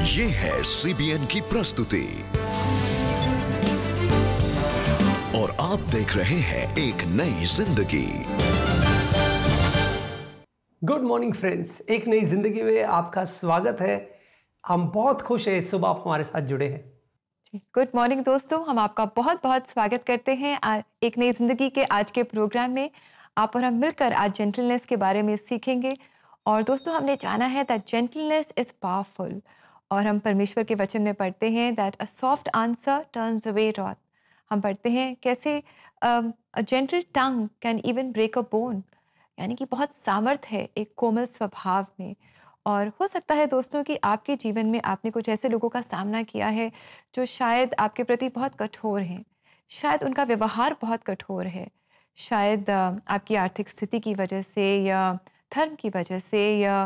ये है CBN की प्रस्तुति और आप देख रहे हैं एक नई जिंदगी। गुड मॉर्निंग फ्रेंड्स, एक नई जिंदगी में आपका स्वागत है। हम बहुत खुश हैं इस सुबह आप हमारे साथ जुड़े हैं। गुड मॉर्निंग दोस्तों, हम आपका बहुत बहुत स्वागत करते हैं एक नई जिंदगी के आज के प्रोग्राम में। आप और हम मिलकर आज जेंटलनेस के बारे में सीखेंगे। और दोस्तों, हमने जाना है दैट जेंटलनेस इज पावरफुल, और हम परमेश्वर के वचन में पढ़ते हैं that a soft answer turns away wrath. हम पढ़ते हैं कैसे a gentle tongue can even break a bone, यानी कि बहुत सामर्थ्य है एक कोमल स्वभाव में। और हो सकता है दोस्तों कि आपके जीवन में आपने कुछ ऐसे लोगों का सामना किया है जो शायद आपके प्रति बहुत कठोर हैं, शायद उनका व्यवहार बहुत कठोर है, शायद आपकी आर्थिक स्थिति की वजह से या धर्म की वजह से या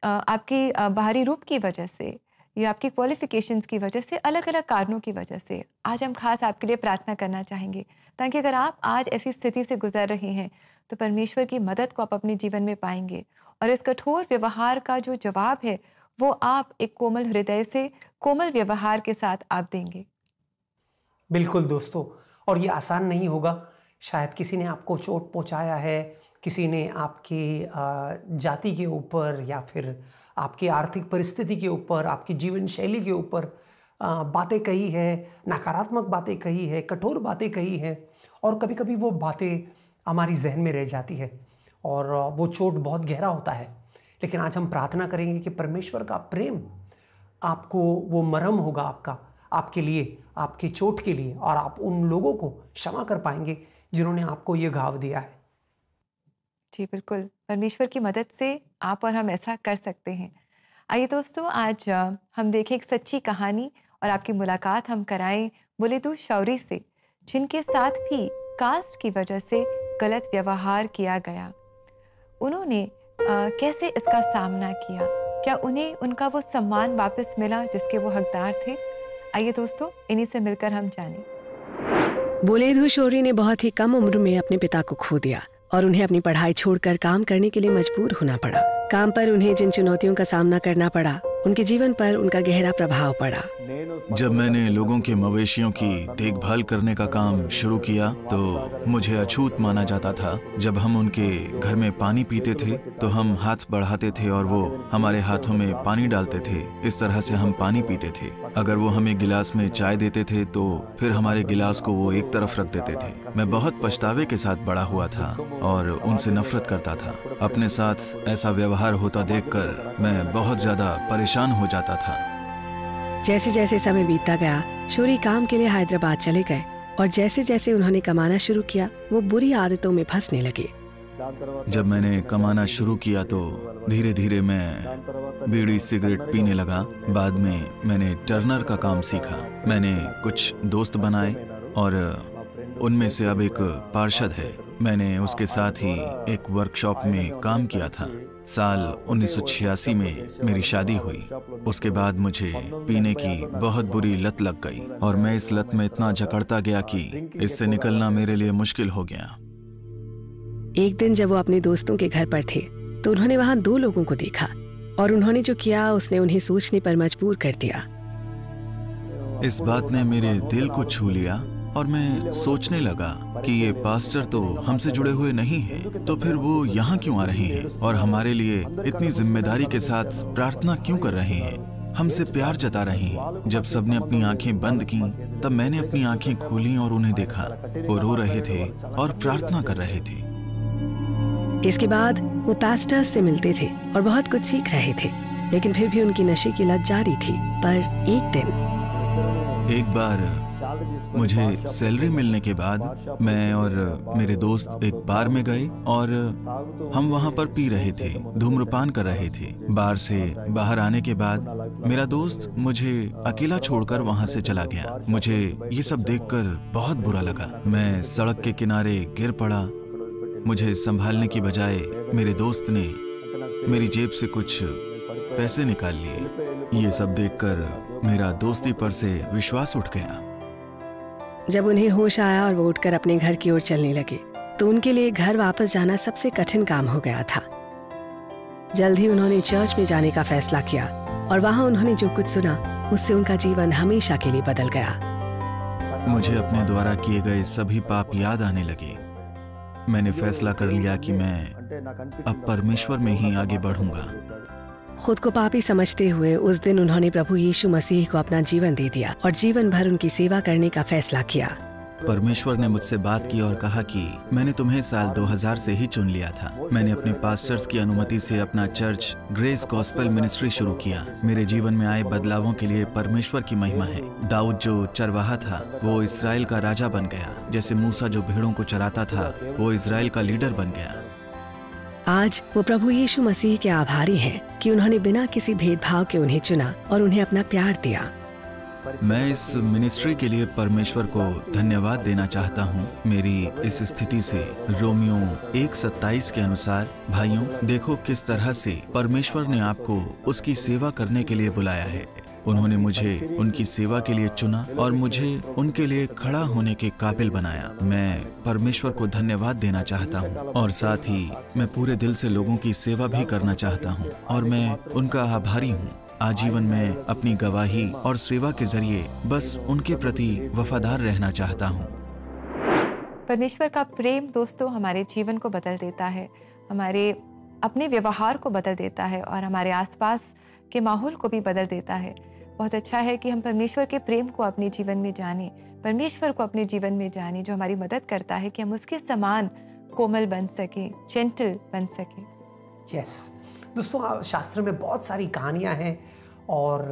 आपकी बाहरी रूप की वजह से या आपकी क्वालिफिकेशंस की वजह से, अलग अलग कारणों की वजह से आज हम खास आपके लिए प्रार्थना करना चाहेंगे, ताकि अगर आप आज ऐसी स्थिति से गुजर रहे हैं तो परमेश्वर की मदद को आप अपने जीवन में पाएंगे और इस कठोर व्यवहार का जो जवाब है वो आप एक कोमल हृदय से, कोमल व्यवहार के साथ आप देंगे। बिल्कुल दोस्तों, और ये आसान नहीं होगा। शायद किसी ने आपको चोट पहुंचाया है, किसी ने आपकी जाति के ऊपर या फिर आपकी आर्थिक परिस्थिति के ऊपर, आपकी जीवन शैली के ऊपर बातें कही है, नकारात्मक बातें कही है, कठोर बातें कही है, और कभी कभी वो बातें हमारी जहन में रह जाती है और वो चोट बहुत गहरा होता है। लेकिन आज हम प्रार्थना करेंगे कि परमेश्वर का प्रेम आपको वो मरहम होगा आपके लिए, आपकी चोट के लिए, और आप उन लोगों को क्षमा कर पाएंगे जिन्होंने आपको ये घाव दिया है। जी बिल्कुल, परमेश्वर की मदद से आप और हम ऐसा कर सकते हैं। आइए दोस्तों, आज हम देखें एक सच्ची कहानी और आपकी मुलाकात हम कराएं बुलेदू शौरी से, जिनके साथ भी कास्ट की वजह से गलत व्यवहार किया गया। उन्होंने कैसे इसका सामना किया, क्या उन्हें उनका वो सम्मान वापस मिला जिसके वो हकदार थे? आइए दोस्तों, इन्हीं से मिलकर हम जानें। बुलेदू शौरी ने बहुत ही कम उम्र में अपने पिता को खो दिया और उन्हें अपनी पढ़ाई छोड़कर काम करने के लिए मजबूर होना पड़ा। काम पर उन्हें जिन चुनौतियों का सामना करना पड़ा, उनके जीवन पर उनका गहरा प्रभाव पड़ा। जब मैंने लोगों के मवेशियों की देखभाल करने का काम शुरू किया तो मुझे अछूत माना जाता था। जब हम उनके घर में पानी पीते थे तो हम हाथ बढ़ाते थे और वो हमारे हाथों में पानी डालते थे। इस तरह से हम पानी पीते थे। अगर वो हमें गिलास में चाय देते थे तो फिर हमारे गिलास को वो एक तरफ रख देते थे। मैं बहुत पछतावे के साथ बड़ा हुआ था और उनसे नफरत करता था। अपने साथ ऐसा व्यवहार होता देखकर मैं बहुत ज्यादा परेशान हो जाता था। जैसे जैसे समय बीतता गया, शौरी काम के लिए हैदराबाद चले गए और जैसे जैसे उन्होंने कमाना शुरू किया, वो बुरी आदतों में फंसने लगे। जब मैंने कमाना शुरू किया तो धीरे धीरे मैं बीड़ी सिगरेट पीने लगा। बाद में मैंने टर्नर का काम सीखा। मैंने कुछ दोस्त बनाए और उनमें से अब एक पार्षद है। मैंने उसके साथ ही एक वर्कशॉप में काम किया था। साल 1986 में मेरी शादी हुई। उसके बाद मुझे पीने की बहुत बुरी लत लग गई और मैं इस लत में इतना जकड़ता गया कि इससे निकलना मेरे लिए मुश्किल हो गया। एक दिन जब वो अपने दोस्तों के घर पर थे तो उन्होंने वहाँ दो लोगों को देखा और उन्होंने जो किया उसने उन्हें सोचने पर मजबूर कर दिया। इस बात ने मेरे दिल को छू लिया और मैं सोचने लगा कि ये पास्टर तो हमसे जुड़े हुए नहीं हैं, तो फिर वो यहाँ क्यों आ रहे हैं और हमारे लिए इतनी जिम्मेदारी के साथ प्रार्थना क्यों कर रहे हैं, हमसे प्यार जता रहे हैं। जब सबने अपनी आंखें बंद की तब मैंने अपनी आंखें खोली और उन्हें देखा। वो रो रहे थे और प्रार्थना कर रहे थे। इसके बाद वो पास्टर्स से मिलते थे और बहुत कुछ सीख रहे थे, लेकिन फिर भी उनकी नशे की लत जारी थी। पर एक बार मुझे सैलरी मिलने के बाद मैं और मेरे दोस्त एक बार में गए और हम वहां पर पी रहे थे, धूम्रपान कर रहे थे। बार से बाहर आने के बाद मेरा दोस्त मुझे अकेला छोड़कर वहां से चला गया। मुझे ये सब देखकर बहुत बुरा लगा। मैं सड़क के किनारे गिर पड़ा। मुझे संभालने की बजाय मेरे दोस्त ने मेरी जेब से कुछ पैसे निकाल लिए। ये सब देखकर मेरा दोस्ती पर से विश्वास उठ गया। जब उन्हें होश आया और वो उठकर अपने घर की ओर चलने लगे तो उनके लिए घर वापस जाना सबसे कठिन काम हो गया था। जल्द ही उन्होंने चर्च में जाने का फैसला किया और वहाँ उन्होंने जो कुछ सुना उससे उनका जीवन हमेशा के लिए बदल गया। मुझे अपने द्वारा किए गए सभी पाप याद आने लगे। मैंने फैसला कर लिया कि मैं अब परमेश्वर में ही आगे बढ़ूंगा। खुद को पापी समझते हुए उस दिन उन्होंने प्रभु यीशु मसीह को अपना जीवन दे दिया और जीवन भर उनकी सेवा करने का फैसला किया। परमेश्वर ने मुझसे बात की और कहा कि मैंने तुम्हें साल 2000 से ही चुन लिया था। मैंने अपने पास्टर्स की अनुमति से अपना चर्च ग्रेस गॉस्पेल मिनिस्ट्री शुरू किया। मेरे जीवन में आए बदलावों के लिए परमेश्वर की महिमा है। दाऊद जो चरवाहा था वो इस्राएल का राजा बन गया। जैसे मूसा जो भेड़ों को चराता था वो इस्राएल का लीडर बन गया। आज वो प्रभु यीशु मसीह के आभारी हैं कि उन्होंने बिना किसी भेदभाव के उन्हें चुना और उन्हें अपना प्यार दिया। मैं इस मिनिस्ट्री के लिए परमेश्वर को धन्यवाद देना चाहता हूँ। मेरी इस स्थिति से रोमियो 1:27 के अनुसार, भाइयों देखो किस तरह से परमेश्वर ने आपको उसकी सेवा करने के लिए बुलाया है। उन्होंने मुझे उनकी सेवा के लिए चुना और मुझे उनके लिए खड़ा होने के काबिल बनाया। मैं परमेश्वर को धन्यवाद देना चाहता हूँ और साथ ही मैं पूरे दिल से लोगों की सेवा भी करना चाहता हूँ और मैं उनका आभारी हूँ। आजीवन में अपनी गवाही और सेवा के जरिए बस उनके प्रति वफादार रहना चाहता हूँ। परमेश्वर का प्रेम दोस्तों हमारे जीवन को बदल देता है, हमारे अपने व्यवहार को बदल देता है और हमारे आसपास के माहौल को भी बदल देता है। बहुत अच्छा है कि हम परमेश्वर के प्रेम को अपने जीवन में जानें, परमेश्वर को अपने जीवन में जानें, जो हमारी मदद करता है कि हम उसके समान कोमल बन सकें, जेंटल बन सकें। यस दोस्तों, शास्त्र में बहुत सारी कहानियाँ हैं और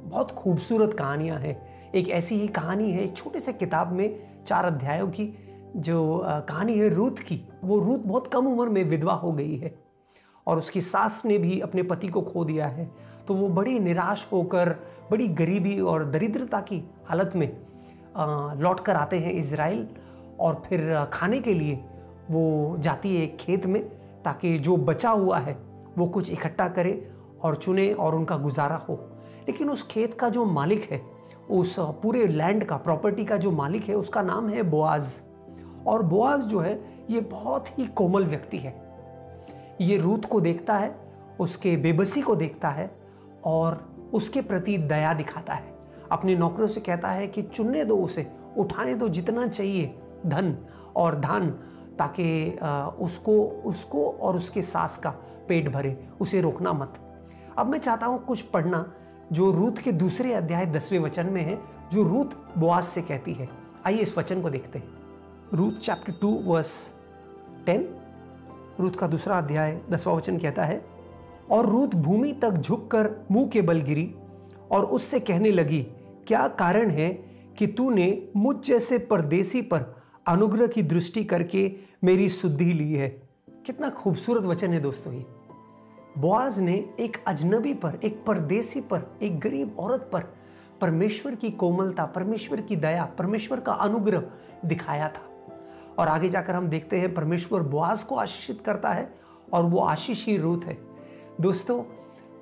बहुत खूबसूरत कहानियाँ हैं। एक ऐसी ही कहानी है एक छोटे से किताब में 4 अध्यायों की, जो कहानी है रूथ की। वो रूथ बहुत कम उम्र में विधवा हो गई है और उसकी सास ने भी अपने पति को खो दिया है। तो वो बड़ी निराश होकर बड़ी गरीबी और दरिद्रता की हालत में लौट कर आते हैं इज़राइल, और फिर खाने के लिए वो जाती है एक खेत में ताकि जो बचा हुआ है वो कुछ इकट्ठा करे और चुने और उनका गुजारा हो। लेकिन उस खेत का जो मालिक है, उस पूरे लैंड का, प्रॉपर्टी का जो मालिक है, उसका नाम है बोआज। और बोआज जो है ये बहुत ही कोमल व्यक्ति है। ये रूथ को देखता है, उसके बेबसी को देखता है और उसके प्रति दया दिखाता है। अपने नौकरों से कहता है कि चुनने दो उसे, उठाने दो जितना चाहिए धन और धान, ताकि उसको और उसके सास का पेट भरे, उसे रोकना मत। अब मैं चाहता हूँ कुछ पढ़ना जो रूथ के 2 अध्याय 10वें वचन में है, जो रूथ बोआज से कहती है। आइए इस वचन को देखते हैं। रूथ चैप्टर 2 वर्स 10, रूथ का 2 अध्याय 10वां वचन कहता है, और रूथ भूमि तक झुककर मुंह के बल गिरी और उससे कहने लगी, क्या कारण है कि तूने मुझ जैसे परदेसी पर अनुग्रह की दृष्टि करके मेरी सुधि ली है। कितना खूबसूरत वचन है दोस्तों ये। बोआज ने एक अजनबी पर, एक परदेसी पर, एक गरीब औरत पर परमेश्वर की कोमलता, परमेश्वर की दया, परमेश्वर का अनुग्रह दिखाया था। और आगे जाकर हम देखते हैं परमेश्वर बोआज को आशीषित करता है और वो आशीष ही रूथ है। दोस्तों,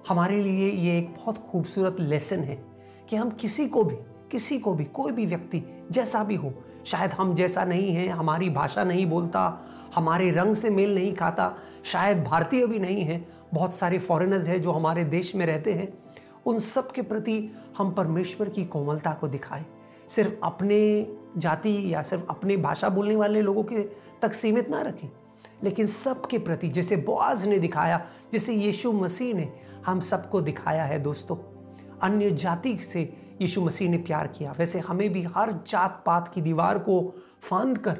हमारे लिए ये एक बहुत खूबसूरत लेसन है कि हम किसी को भी कोई भी व्यक्ति जैसा भी हो, शायद हम जैसा नहीं है, हमारी भाषा नहीं बोलता, हमारे रंग से मेल नहीं खाता, शायद भारतीय भी नहीं है, बहुत सारे फॉरेनर्स हैं जो हमारे देश में रहते हैं, उन सब के प्रति हम परमेश्वर की कोमलता को दिखाएं। सिर्फ अपने जाति या सिर्फ अपने भाषा बोलने वाले लोगों के तक सीमित ना रखें, लेकिन सब के प्रति, जैसे बोआज ने दिखाया, जैसे यीशु मसीह ने हम सबको दिखाया है। दोस्तों, अन्य जाति से यीशु मसीह ने प्यार किया, वैसे हमें भी हर जात पात की दीवार को फांद कर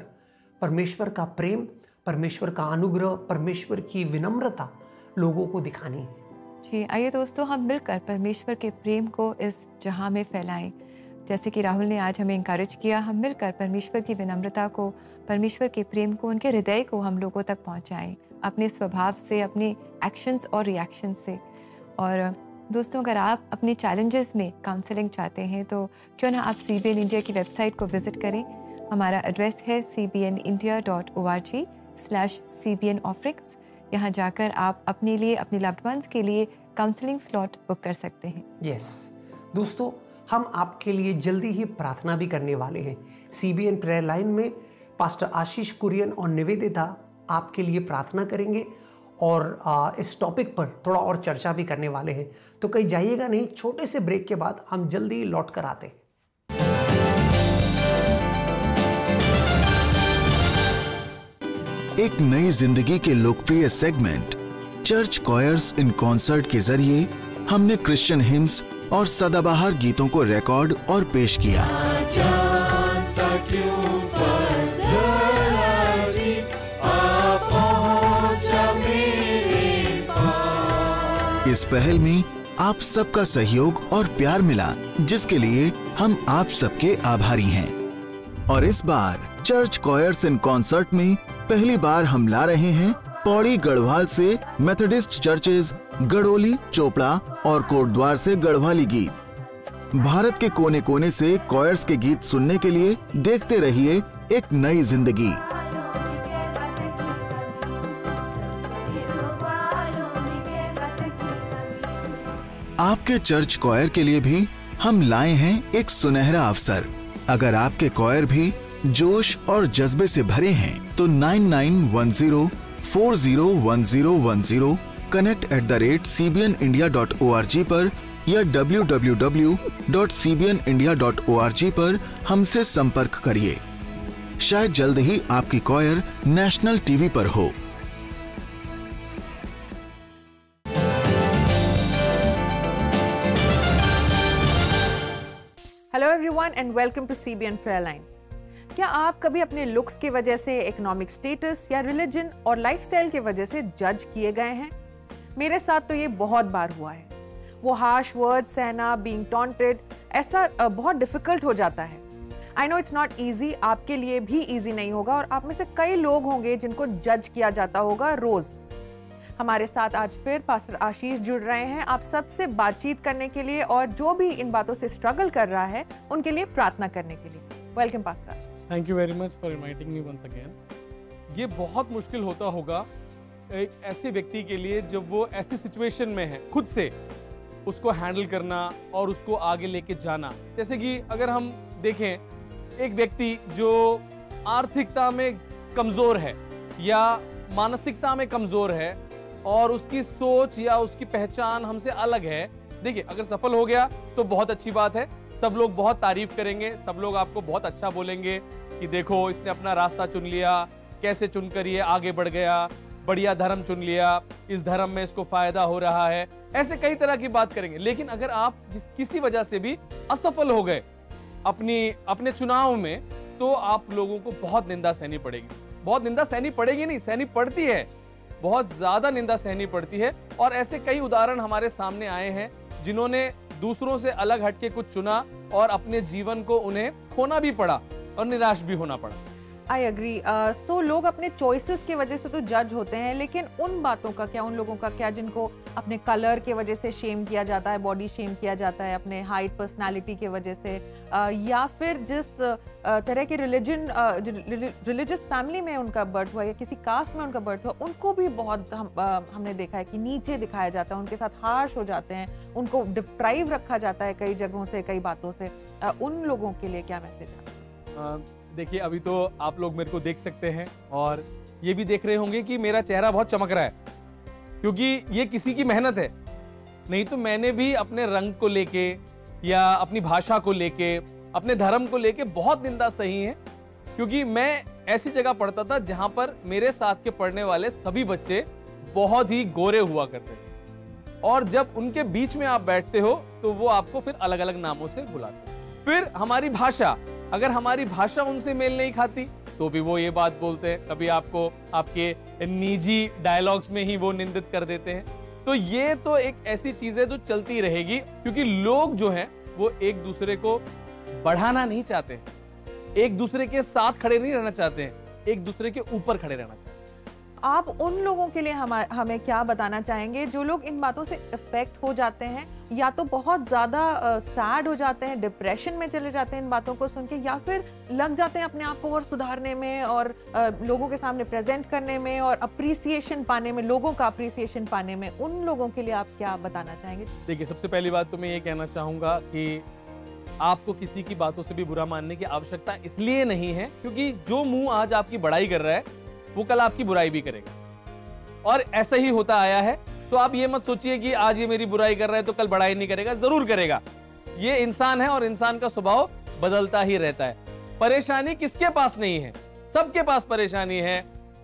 परमेश्वर का प्रेम, परमेश्वर का अनुग्रह, परमेश्वर की विनम्रता लोगों को दिखानी है। जी, आइए दोस्तों हम मिलकर परमेश्वर के प्रेम को इस जहां में फैलाएं। जैसे कि राहुल ने आज हमें इंकरेज किया, हम मिलकर परमेश्वर की विनम्रता को, परमेश्वर के प्रेम को, उनके हृदय को हम लोगों तक पहुंचाएं, अपने स्वभाव से, अपने एक्शंस और रिएक्शन से। और दोस्तों, अगर आप अपने चैलेंजेस में काउंसलिंग चाहते हैं तो क्यों ना आप CBN इंडिया की वेबसाइट को विजिट करें। हमारा एड्रेस है cbnindia.org/CBN offerings। यहाँ जाकर आप अपने लिए, अपने लव्ड वंस के लिए काउंसलिंग स्लॉट बुक कर सकते हैं। यस दोस्तों, हम आपके लिए जल्दी ही प्रार्थना भी करने वाले हैं। CBN प्रेयर लाइन में पास्टर आशीष कुरियन और निवेदिता आपके लिए प्रार्थना करेंगे और इस टॉपिक पर थोड़ा और चर्चा भी करने वाले हैं। तो कहीं जाइएगा नहीं, छोटे से ब्रेक के बाद हम जल्दी लौट कर आते हैं। एक नई जिंदगी के लोकप्रिय सेगमेंट चर्च कॉयर्स इन कॉन्सर्ट के जरिए हमने क्रिश्चियन हिम्स और सदाबहार गीतों को रिकॉर्ड और पेश किया। इस पहल में आप सबका सहयोग और प्यार मिला, जिसके लिए हम आप सबके आभारी हैं। और इस बार चर्च कॉयर्स इन कॉन्सर्ट में पहली बार हम ला रहे हैं पौड़ी गढ़वाल से मेथोडिस्ट चर्चेज, गड़ोली, चोपड़ा और कोटद्वार से गढ़वाली गीत। भारत के कोने कोने से कॉयर्स के गीत सुनने के लिए देखते रहिए एक नई जिंदगी। आपके चर्च कॉयर के लिए भी हम लाए हैं एक सुनहरा अवसर। अगर आपके कॉयर भी जोश और जज्बे से भरे हैं तो 9910401010 connect@cbnindia.org पर या www.cbnindia.org पर हमसे संपर्क करिए। शायद जल्द ही आपकी कॉयर नेशनल टीवी पर हो। Hello everyone and welcome to CBN prayer line. क्या आप कभी अपने लुक्स की वजह से, इकोनॉमिक स्टेटस या रिलीजन और लाइफस्टाइल की वजह से जज किए गए हैं? मेरे साथ तो ये बहुत बार हुआ है। वो हार्श वर्ड सहना, बीइंग टॉन्टेड, ऐसा बहुत डिफिकल्ट हो जाता है। I know it's not easy, आपके लिए भी ईजी नहीं होगा और आप में से कई लोग होंगे जिनको जज किया जाता होगा रोज। हमारे साथ आज फिर पास्टर आशीष जुड़ रहे हैं आप सबसे बातचीत करने के लिए और जो भी इन बातों से स्ट्रगल कर रहा है उनके लिए प्रार्थना करने के लिए। Welcome pastor. Thank you very much for inviting me once again. ये बहुत मुश्किल होता होगा एक ऐसे व्यक्ति के लिए जब वो ऐसी सिचुएशन में है, खुद से उसको हैंडल करना और उसको आगे लेके जाना। जैसे कि अगर हम देखें एक व्यक्ति जो आर्थिकता में कमज़ोर है या मानसिकता में कमज़ोर है और उसकी सोच या उसकी पहचान हमसे अलग है। देखिए, अगर सफल हो गया तो बहुत अच्छी बात है, सब लोग बहुत तारीफ करेंगे, सब लोग आपको बहुत अच्छा बोलेंगे कि देखो इसने अपना रास्ता चुन लिया, कैसे चुनकर ये आगे बढ़ गया, बढ़िया धर्म चुन लिया, इस धर्म में इसको फायदा हो रहा है, ऐसे कई तरह की बात करेंगे। लेकिन अगर आप किसी वजह से भी असफल हो गए अपने चुनाव में, तो आप लोगों को बहुत निंदा सहनी पड़ेगी। बहुत निंदा सहनी पड़ेगी नहीं, सहनी पड़ती है, बहुत ज्यादा निंदा सहनी पड़ती है। और ऐसे कई उदाहरण हमारे सामने आए हैं जिन्होंने दूसरों से अलग हटके कुछ चुना और अपने जीवन को उन्हें खोना भी पड़ा और निराश भी होना पड़ा। I agree. सो लोग अपने चॉइसेस की वजह से तो जज होते हैं, लेकिन उन बातों का क्या, उन लोगों का क्या जिनको अपने कलर की वजह से शेम किया जाता है, बॉडी शेम किया जाता है, अपने हाइट, पर्सनालिटी की वजह से, या फिर जिस तरह के रिलीजियस फैमिली में उनका बर्थ हुआ या किसी कास्ट में उनका बर्थ हुआ, उनको भी बहुत हमने देखा है कि नीचे दिखाया जाता है, उनके साथ हार्श हो जाते हैं, उनको डिप्राइव रखा जाता है कई जगहों से, कई बातों से। उन लोगों के लिए क्या मैसेज है? देखिए, अभी तो आप लोग मेरे को देख सकते हैं और ये भी देख रहे होंगे कि मेरा चेहरा बहुत चमक रहा है, क्योंकि ये किसी की मेहनत है। नहीं तो मैंने भी अपने रंग को लेके या अपनी भाषा को लेके, अपने धर्म को लेके बहुत निंदा सही है, क्योंकि मैं ऐसी जगह पढ़ता था जहां पर मेरे साथ के पढ़ने वाले सभी बच्चे बहुत ही गोरे हुआ करते थे, और जब उनके बीच में आप बैठते हो तो वो आपको फिर अलग अलग नामों से बुलाते हैं। फिर हमारी भाषा, अगर हमारी भाषा उनसे मेल नहीं खाती तो भी वो ये बात बोलते हैं, कभी आपको आपके निजी डायलॉग्स में ही वो निंदित कर देते हैं। तो ये तो एक ऐसी चीज है जो चलती रहेगी, क्योंकि लोग जो हैं वो एक दूसरे को बढ़ाना नहीं चाहते हैं, एक दूसरे के साथ खड़े नहीं रहना चाहते हैं, एक दूसरे के ऊपर खड़े रहना चाहते हैं। आप उन लोगों के लिए हमें क्या बताना चाहेंगे जो लोग इन बातों से इफेक्ट हो जाते हैं, या तो बहुत ज़्यादा सैड हो जाते हैं, डिप्रेशन में चले जाते हैं इन बातों को सुन के, या फिर लग जाते हैं अपने आप को और सुधारने में और लोगों के सामने प्रेजेंट करने में और अप्रिसिएशन पाने में, लोगों का अप्रिसिएशन पाने में? उन लोगों के लिए आप क्या बताना चाहेंगे? देखिए, सबसे पहली बात तो मैं ये कहना चाहूँगा कि आपको किसी की बातों से भी बुरा मानने की आवश्यकता इसलिए नहीं है क्योंकि जो मुंह आज आपकी बड़ाई कर रहा है वो कल आपकी बुराई भी करेगा। और ऐसा ही होता आया है। तो आप ये मत सोचिए कि आज ये मेरी बुराई कर रहा है तो कल बड़ाई नहीं करेगा, जरूर करेगा। ये इंसान है और इंसान का स्वभाव बदलता ही रहता है। परेशानी किसके पास नहीं है? सबके पास परेशानी है,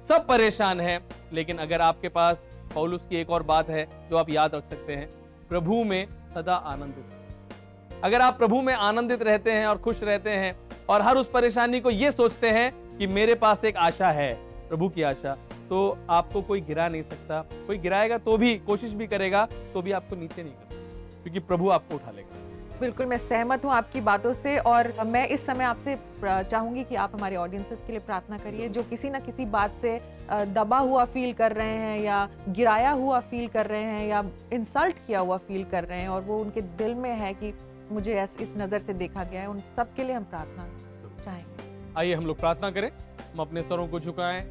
सब परेशान है। लेकिन अगर आपके पास पौलुस की एक और बात है जो आप याद रख सकते हैं, प्रभु में सदा आनंदित। अगर आप प्रभु में आनंदित रहते हैं और खुश रहते हैं और हर उस परेशानी को ये सोचते हैं कि मेरे पास एक आशा है, प्रभु की आशा, तो आपको कोई गिरा नहीं सकता। कोई गिराएगा तो भी, कोशिश भी करेगा तो भी आपको नीचे नहीं कर सकता, क्योंकि प्रभु आपको उठा लेगा। बिल्कुल, मैं सहमत हूँ आपकी बातों से। और मैं इस समय आपसे चाहूंगी कि आप हमारे ऑडियंसेस के लिए प्रार्थना करिए जो किसी ना किसी बात से दबा हुआ फील कर रहे हैं, या गिराया हुआ फील कर रहे हैं, या इंसल्ट किया हुआ फील कर रहे हैं, और वो उनके दिल में है कि मुझे इस नज़र से देखा गया है। उन सब के लिए हम प्रार्थना चाहेंगे। आइए हम लोग प्रार्थना करें। हम अपने स्वरों को झुकाएं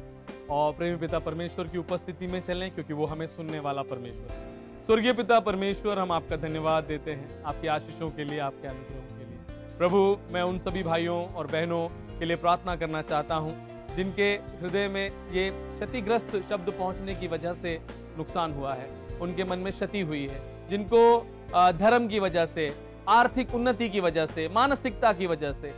और प्रेमी पिता परमेश्वर की उपस्थिति में चलें, क्योंकि वो हमें सुनने वाला परमेश्वर है। स्वर्गीय पिता परमेश्वर, हम आपका धन्यवाद देते हैं आपकी आशीषों के लिए, आपके अनुग्रहों के लिए। प्रभु, मैं उन सभी भाइयों और बहनों के लिए प्रार्थना करना चाहता हूं जिनके हृदय में ये क्षतिग्रस्त शब्द पहुंचने की वजह से नुकसान हुआ है, उनके मन में क्षति हुई है, जिनको धर्म की वजह से, आर्थिक उन्नति की वजह से, मानसिकता की वजह से,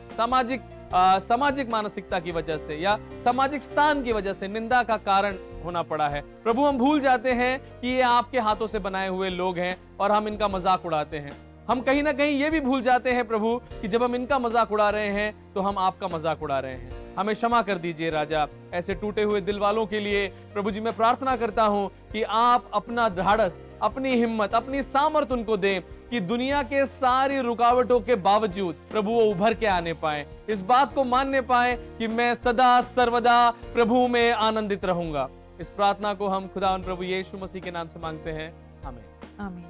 सामाजिक मानसिकता की वजह से या सामाजिक स्थान की वजह से निंदा का कारण होना पड़ा है। प्रभु, हम भूल जाते हैं कि ये आपके हाथों से बनाए हुए लोग हैं और हम इनका मजाक उड़ाते हैं। हम कहीं ना कहीं ये भी भूल जाते हैं प्रभु कि जब हम इनका मजाक उड़ा रहे हैं तो हम आपका मजाक उड़ा रहे हैं। हमें क्षमा कर दीजिए राजा। ऐसे टूटे हुए दिल वालों के लिए प्रभु जी मैं प्रार्थना करता हूं कि आप अपना ढाढ़स, अपनी हिम्मत, अपनी सामर्थ उनको दें कि दुनिया के सारी रुकावटों के बावजूद प्रभु वो उभर के आने पाए, इस बात को मानने पाए कि मैं सदा सर्वदा प्रभु में आनंदित रहूंगा। इस प्रार्थना को हम खुदावंद प्रभु यीशु मसीह के नाम से मांगते हैं, आमीन। आमीन।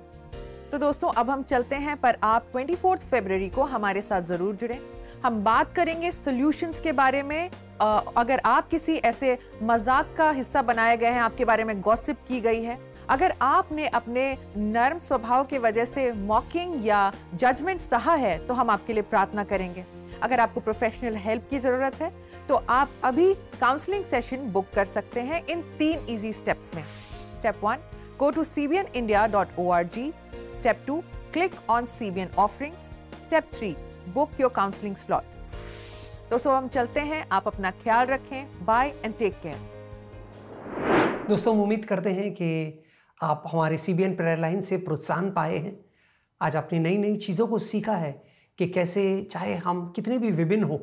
तो दोस्तों, अब हम चलते हैं, पर आप 24 फरवरी को हमारे साथ जरूर जुड़ें। हम बात करेंगे सॉल्यूशंस के बारे में। अगर आप किसी ऐसे मजाक का हिस्सा बनाए गए हैं, आपके बारे में गॉसिप की गई है, अगर आपने अपने नर्म स्वभाव की वजह से मॉकिंग या जजमेंट सहा है, तो हम आपके लिए प्रार्थना करेंगे। अगर आपको प्रोफेशनल हेल्प की जरूरत है तो आप अभी काउंसलिंग सेशन बुक कर सकते हैं इन 3 इजी स्टेप्स में। Step 1, go to cbnindia.org. Step 2, click on CBN offerings. Step 3, book your counseling slot. दोस्तों, हम चलते हैं। आप अपना ख्याल रखें। Bye and take care. दोस्तों, हम उम्मीद करते हैं कि आप हमारे CBN प्रेयर लाइन से प्रोत्साहन पाए हैं। आज आपने नई नई चीज़ों को सीखा है कि कैसे, चाहे हम कितने भी विभिन्न हो,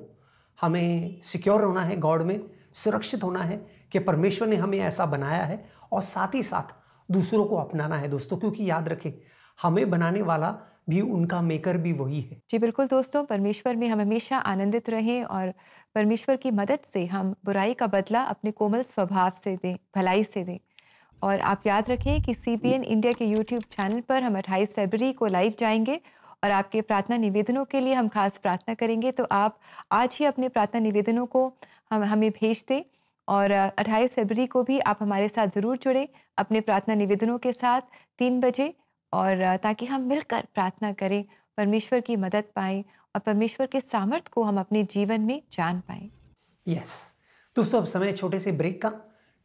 हमें सिक्योर होना है, गॉड में सुरक्षित होना है कि परमेश्वर ने हमें ऐसा बनाया है, और साथ ही साथ दूसरों को अपनाना है दोस्तों, क्योंकि याद रखें हमें बनाने वाला भी, उनका मेकर भी वही है। जी बिल्कुल दोस्तों, परमेश्वर में हम हमेशा आनंदित रहें और परमेश्वर की मदद से हम बुराई का बदला अपने कोमल स्वभाव से दें, भलाई से दें। और आप याद रखें कि CBN इंडिया के YouTube चैनल पर हम 28 फरवरी को लाइव जाएंगे और आपके प्रार्थना निवेदनों के लिए हम खास प्रार्थना करेंगे। तो आप आज ही अपने प्रार्थना निवेदनों को हमें भेज दें, और 28 फरवरी को भी आप हमारे साथ ज़रूर जुड़ें अपने प्रार्थना निवेदनों के साथ 3 बजे, और ताकि हम मिलकर प्रार्थना करें, परमेश्वर की मदद पाएं और परमेश्वर के सामर्थ को हम अपने जीवन में जान पाएं। यस दोस्तों, अब समय छोटे से ब्रेक का।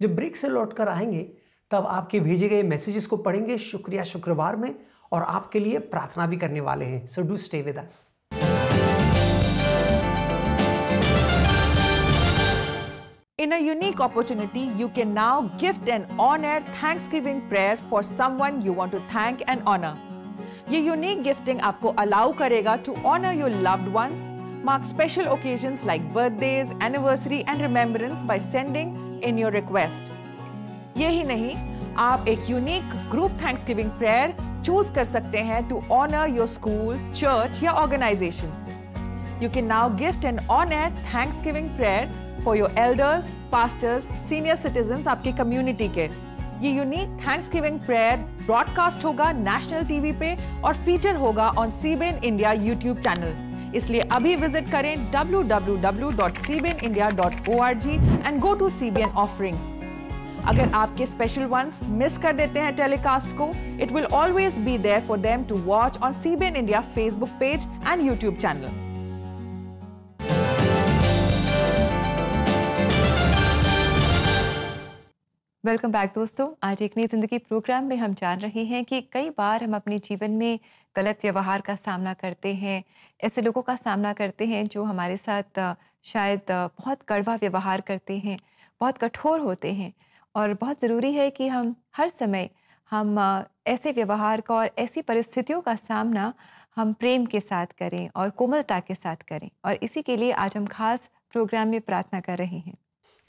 जब ब्रेक से लौट कर आएंगे तब आपके भेजे गए मैसेजेस को पढ़ेंगे शुक्रिया शुक्रवार में, और आपके लिए प्रार्थना भी करने वाले हैं। So do stay with us. In a unique opportunity, you can now gift an on-air Thanksgiving prayer for someone you want to thank and honor. ये यूनिक गिफ्टिंग आपको अलाउ करेगा to honor your loved ones, mark special occasions like birthdays, anniversary and remembrance by sending in your request. यही नहीं, आप एक unique group Thanksgiving prayer choose कर सकते हैं to honor your school, church या organization. You can now gift an on-air Thanksgiving prayer for your elders, pastors, senior citizens आपकी community के। ये यूनिक थैंक्सगिविंग प्रेयर ब्रॉडकास्ट होगा नेशनल टीवी पे और फीचर होगा on CBN India YouTube channel. इसलिए अभी विजिट करें www.cbnindia.org and go to CBN offerings. अगर आपके स्पेशल वंस मिस कर देते हैं टेलीकास्ट को, it will always be there for them to watch on CBN India Facebook page and YouTube channel. Welcome back दोस्तों। आज एक नई ज़िंदगी प्रोग्राम में हम जान रहे हैं कि कई बार हम अपने जीवन में गलत व्यवहार का सामना करते हैं, ऐसे लोगों का सामना करते हैं जो हमारे साथ शायद बहुत कड़वा व्यवहार करते हैं, बहुत कठोर होते हैं। और बहुत ज़रूरी है कि हम हर समय ऐसे व्यवहार का और ऐसी परिस्थितियों का सामना हम प्रेम के साथ करें और कोमलता के साथ करें। और इसी के लिए आज हम खास प्रोग्राम में प्रार्थना कर रहे हैं।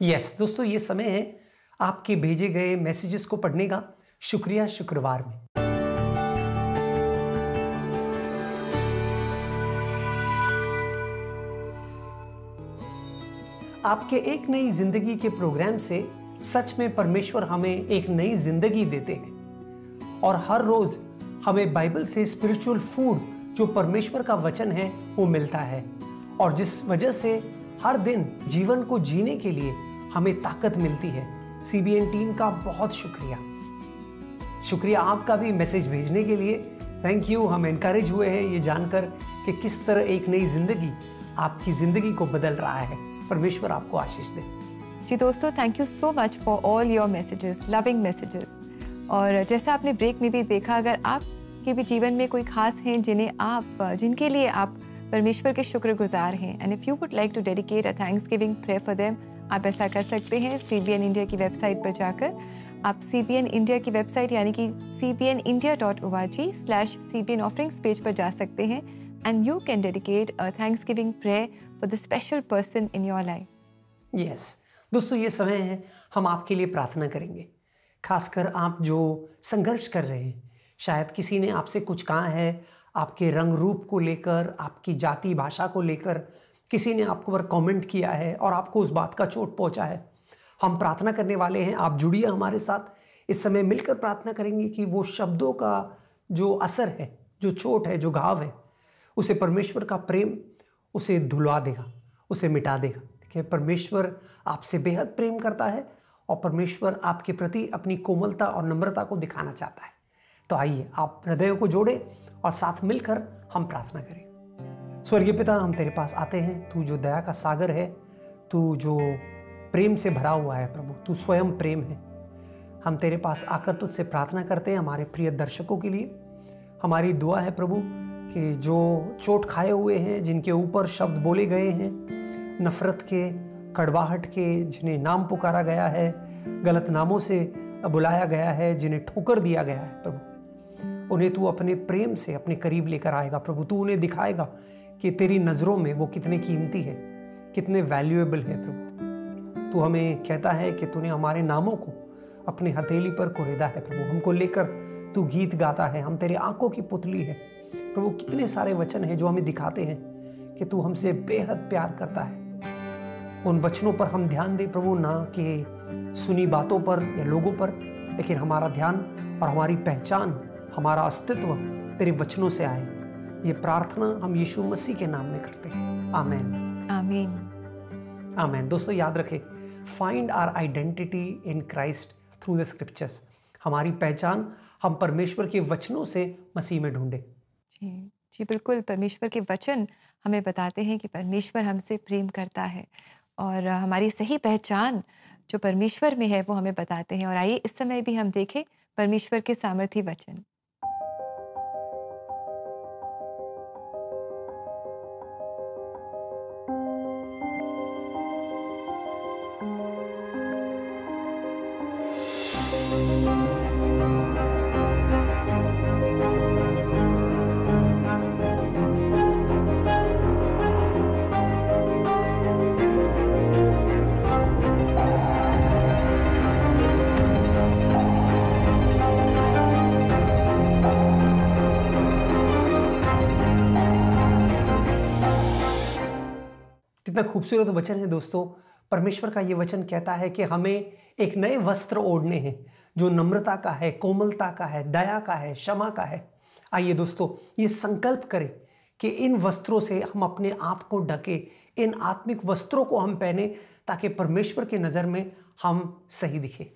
यस दोस्तों, ये समय है आपके भेजे गए मैसेजेस को पढ़ने का। शुक्रिया शुक्रवार में। आपके एक नई जिंदगी के प्रोग्राम से सच में परमेश्वर हमें एक नई जिंदगी देते हैं और हर रोज हमें बाइबल से स्पिरिचुअल फूड जो परमेश्वर का वचन है वो मिलता है, और जिस वजह से हर दिन जीवन को जीने के लिए हमें ताकत मिलती है। सीबीएन टीम का बहुत शुक्रिया आपका भी मैसेज भेजने के लिए। Thank you. हम एनकरेज हुए हैं ये जानकर कि किस तरह एक नई जिंदगी आपकी जिंदगी को बदल रहा है। परमेश्वर आपको आशीष दे। जी दोस्तों, thank you so much for all your messages, loving messages. और जैसा आपने ब्रेक में भी देखा, अगर आपके भी जीवन में कोई खास हैं जिनके लिए आप परमेश्वर के शुक्रगुजार हैं, and if you would like to dedicate a thanksgiving prayer for them, आप ऐसा कर सकते हैं CBN इंडिया की वेबसाइट पर जाकर। आप CBN इंडिया की वेबसाइट यानी कि cbnindia.org/CBN ऑफरिंग्स पेज पर जा सकते हैं, and you can dedicate a thanksgiving prayer for the special person in your life. Yes दोस्तों, ये समय है हम आपके लिए प्रार्थना करेंगे। खासकर आप जो संघर्ष कर रहे हैं, शायद किसी ने आपसे कुछ कहा है, आपके रंग रूप को लेकर, आपकी जाति भाषा को लेकर किसी ने आपको पर कमेंट किया है और आपको उस बात का चोट पहुंचा है। हम प्रार्थना करने वाले हैं, आप जुड़िए हमारे साथ। इस समय मिलकर प्रार्थना करेंगे कि वो शब्दों का जो असर है, जो चोट है, जो घाव है, उसे परमेश्वर का प्रेम उसे धुलवा देगा, उसे मिटा देगा। ठीक है, परमेश्वर आपसे बेहद प्रेम करता है और परमेश्वर आपके प्रति अपनी कोमलता और नम्रता को दिखाना चाहता है। तो आइए आप हृदयों को जोड़े और साथ मिलकर हम प्रार्थना करें। स्वर्गीय पिता, हम तेरे पास आते हैं। तू जो दया का सागर है, तू जो प्रेम से भरा हुआ है प्रभु, तू स्वयं प्रेम है। हम तेरे पास आकर तुझसे प्रार्थना करते हैं हमारे प्रिय दर्शकों के लिए। हमारी दुआ है प्रभु कि जो चोट खाए हुए हैं, जिनके ऊपर शब्द बोले गए हैं नफरत के, कड़वाहट के, जिन्हें नाम पुकारा गया है, गलत नामों से बुलाया गया है, जिन्हें ठोकर दिया गया है प्रभु, उन्हें तू अपने प्रेम से अपने करीब लेकर आएगा प्रभु। तू उन्हें दिखाएगा कि तेरी नज़रों में वो कितने कीमती है, कितने वैल्यूएबल है प्रभु। तू हमें कहता है कि तूने हमारे नामों को अपने हथेली पर कुरेदा है प्रभु। हमको लेकर तू गीत गाता है, हम तेरे आंखों की पुतली है प्रभु। कितने सारे वचन हैं जो हमें दिखाते हैं कि तू हमसे बेहद प्यार करता है। उन वचनों पर हम ध्यान दे प्रभु, ना कि सुनी बातों पर या लोगों पर, लेकिन हमारा ध्यान और हमारी पहचान, हमारा अस्तित्व तेरे वचनों से आए। ये प्रार्थना हम यीशु मसीह के नाम में करते हैं। आमीन आमीन आमीन। दोस्तों याद रखें, find our identity in Christ through the scriptures. हमारी पहचान हम परमेश्वर के वचनों से मसीह में ढूंढे। जी बिल्कुल। परमेश्वर के वचन हमें बताते हैं कि परमेश्वर हमसे प्रेम करता है और हमारी सही पहचान जो परमेश्वर में है वो हमें बताते हैं। और आइए इस समय भी हम देखें परमेश्वर के सामर्थी वचन। कितना खूबसूरत वचन है दोस्तों। परमेश्वर का ये वचन कहता है कि हमें एक नए वस्त्र ओढ़ने हैं जो नम्रता का है, कोमलता का है, दया का है, क्षमा का है। आइए दोस्तों ये संकल्प करें कि इन वस्त्रों से हम अपने आप को ढके, इन आत्मिक वस्त्रों को हम पहने ताकि परमेश्वर की नज़र में हम सही दिखे।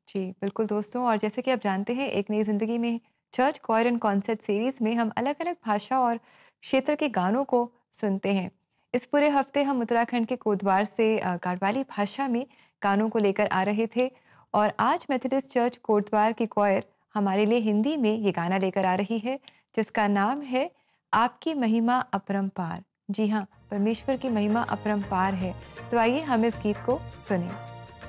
जी बिल्कुल दोस्तों। और जैसे कि आप जानते हैं, एक नई ज़िंदगी में church choir and concert series में हम अलग अलग भाषा और क्षेत्र के गानों को सुनते हैं। इस पूरे हफ्ते हम उत्तराखंड के कोटद्वार से गढ़वाली भाषा में गानों को लेकर आ रहे थे और आज मेथोडिस्ट चर्च कोटद्वार की क्वायर हमारे लिए हिंदी में ये गाना लेकर आ रही है जिसका नाम है आपकी महिमा अपरंपार। जी हाँ, परमेश्वर की महिमा अपरंपार है। तो आइए हम इस गीत को सुनें।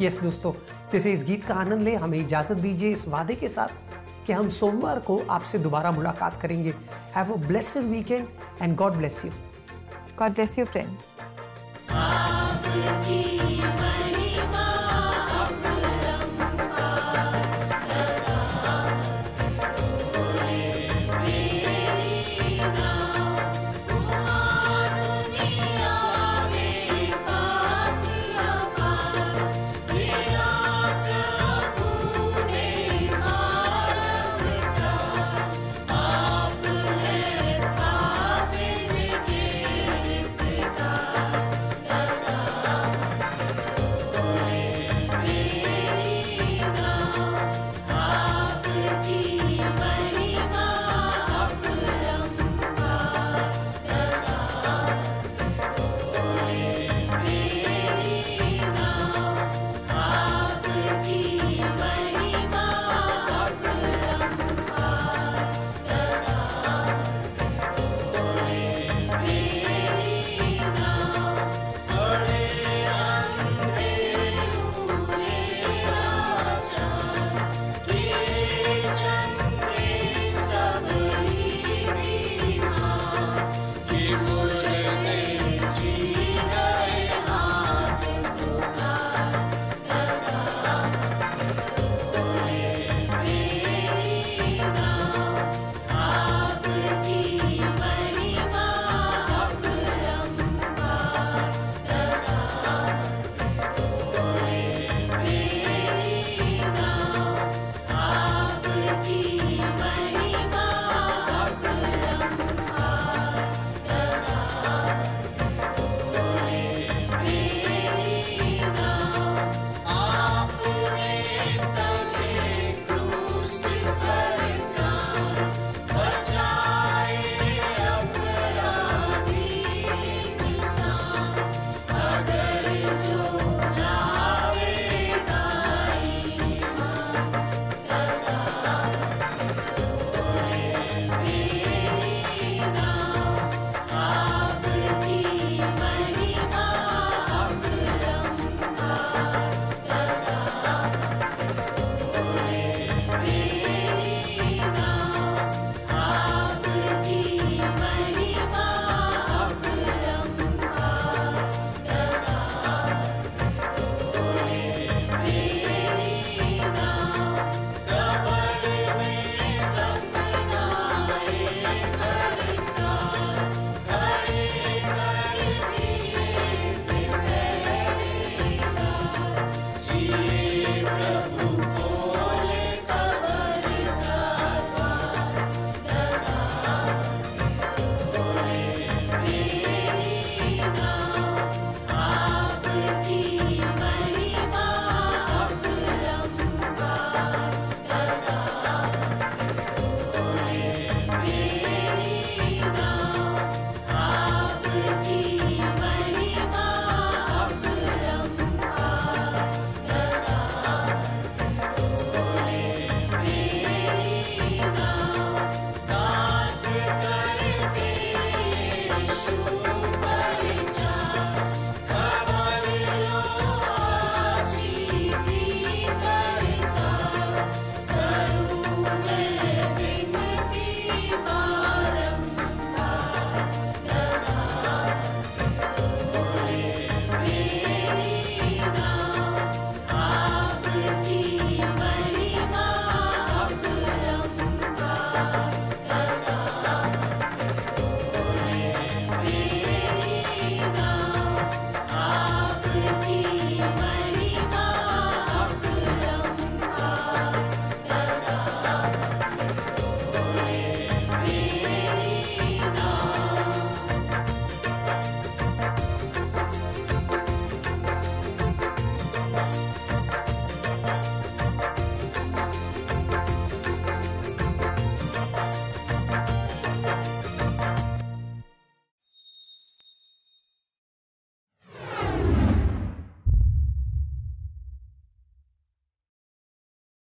यस दोस्तों, जैसे इस गीत का आनंद ले, हमें इजाज़त दीजिए इस वादे के साथ कि हम सोमवार को आपसे दोबारा मुलाकात करेंगे। Have a blessed weekend and God bless you. God bless you friends.